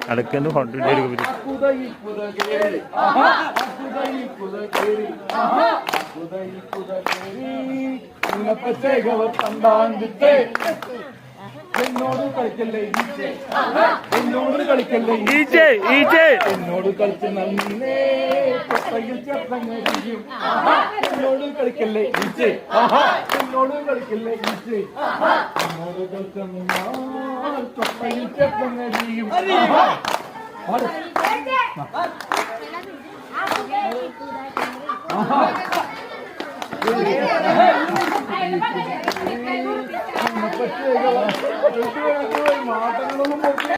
അടക്കന്ന് എന്നോട് കളിക്കല്ലേ എന്നോട് കളിക്കല്ലേ എന്നോട് കളിച്ച നന്ദിനേ കൊട്ടയിൽ ചേർത്തങ്ങരിയും എന്നോട് കളിക്കല്ലേ എന്നോട് കളിക്കല്ലേ എന്നോട് കളിച്ച കൊട്ടയിൽ ചേർത്തങ്ങരിയും മാറ്റങ്ങളൊന്നും